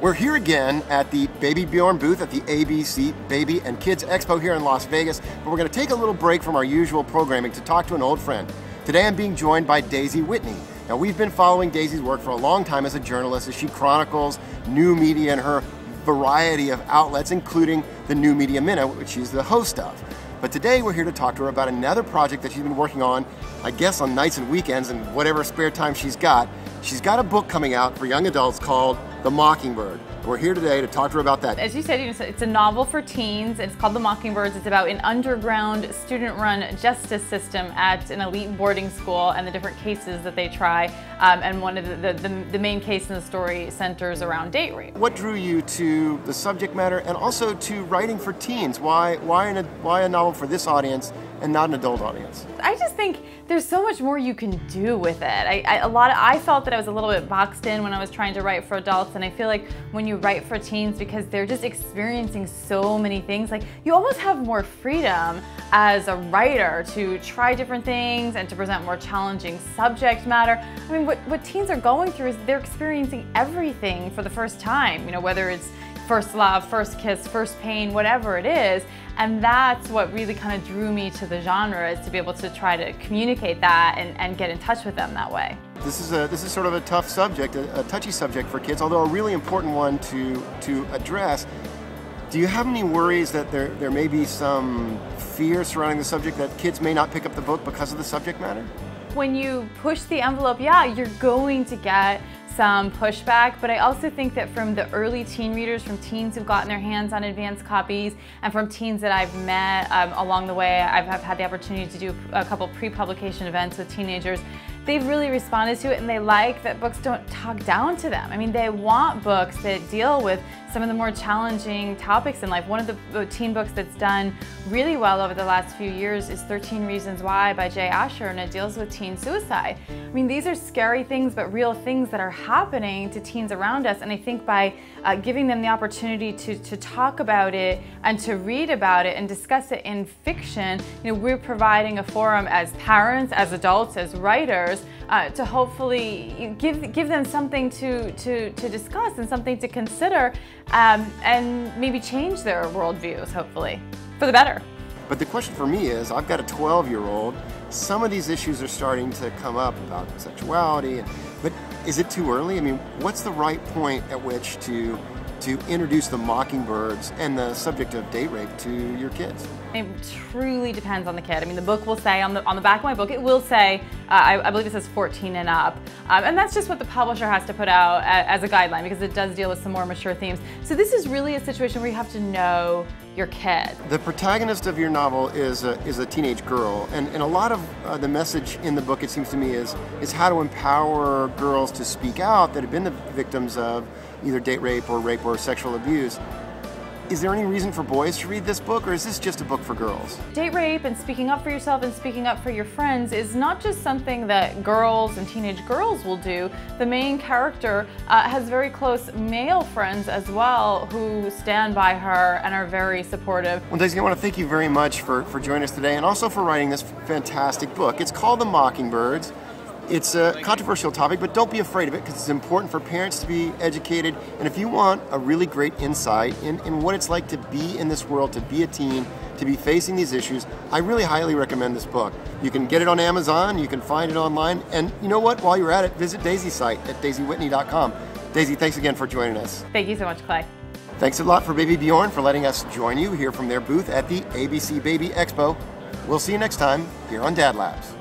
We're here again at the Baby Bjorn booth at the ABC Baby and Kids Expo here in Las Vegas, but we're going to take a little break from our usual programming to talk to an old friend. Today I'm being joined by Daisy Whitney. Now we've been following Daisy's work for a long time as a journalist as she chronicles new media in her variety of outlets, including the New Media Minute, which she's the host of. But today we're here to talk to her about another project that she's been working on, I guess on nights and weekends and whatever spare time she's got. She's got a book coming out for young adults called The Mockingbird. We're here today to talk to her about that. As you said, it's a novel for teens. It's called The Mockingbirds. It's about an underground student-run justice system at an elite boarding school and the different cases that they try. And one of the main case in the story centers around date rape. What drew you to the subject matter and also to writing for teens? Why a novel for this audience and not an adult audience? I just think there's so much more you can do with it. I felt that I was a little bit boxed in when I was trying to write for adults, and I feel like when you write for teens, because they're just experiencing so many things, like you almost have more freedom as a writer to try different things and to present more challenging subject matter. I mean, what teens are going through is they're experiencing everything for the first time, you know, whether it's first love, first kiss, first pain, whatever it is. And that's what really kind of drew me to the genre, is to be able to try to communicate that and get in touch with them that way. This is sort of a tough subject, a touchy subject for kids, although a really important one to address. Do you have any worries that there may be some fear surrounding the subject, that kids may not pick up the book because of the subject matter? When you push the envelope, yeah, you're going to get some pushback, but I also think that from the early teen readers, from teens who've gotten their hands on advanced copies, and from teens that I've met along the way, I've had the opportunity to do a couple pre-publication events with teenagers. They've really responded to it, and they like that books don't talk down to them. I mean, they want books that deal with some of the more challenging topics in life. One of the teen books that's done really well over the last few years is 13 Reasons Why by Jay Asher, and it deals with teen suicide. I mean, these are scary things, but real things that are happening to teens around us, and I think by giving them the opportunity to talk about it and to read about it and discuss it in fiction, you know, we're providing a forum as parents, as adults, as writers, to hopefully give them something to discuss and something to consider, and maybe change their worldviews, hopefully, for the better. But the question for me is, I've got a 12-year-old. Some of these issues are starting to come up about sexuality, but is it too early? I mean, what's the right point at which to introduce the Mockingbirds and the subject of date rape to your kids? It truly depends on the kid. I mean, the book will say, on the back of my book, it will say, I believe it says 14 and up. And that's just what the publisher has to put out as a guideline, because it does deal with some more mature themes. So this is really a situation where you have to know your kid. The protagonist of your novel is a teenage girl, and a lot of the message in the book, it seems to me, is how to empower girls to speak out that have been the victims of either date rape or sexual abuse. Is there any reason for boys to read this book, or is this just a book for girls? Date rape and speaking up for yourself and speaking up for your friends is not just something that girls and teenage girls will do. The main character has very close male friends as well who stand by her and are very supportive. Well, Daisy, I want to thank you very much for joining us today, and also for writing this fantastic book. It's called The Mockingbirds. It's a controversial topic, but don't be afraid of it, because it's important for parents to be educated. And if you want a really great insight in what it's like to be in this world, to be a teen, to be facing these issues, I really highly recommend this book. You can get it on Amazon, you can find it online, and you know what? While you're at it, visit Daisy's site at daisywhitney.com. Daisy, thanks again for joining us. Thank you so much, Clay. Thanks a lot for Baby Bjorn for letting us join you here from their booth at the ABC Baby Expo. We'll see you next time here on DadLabs.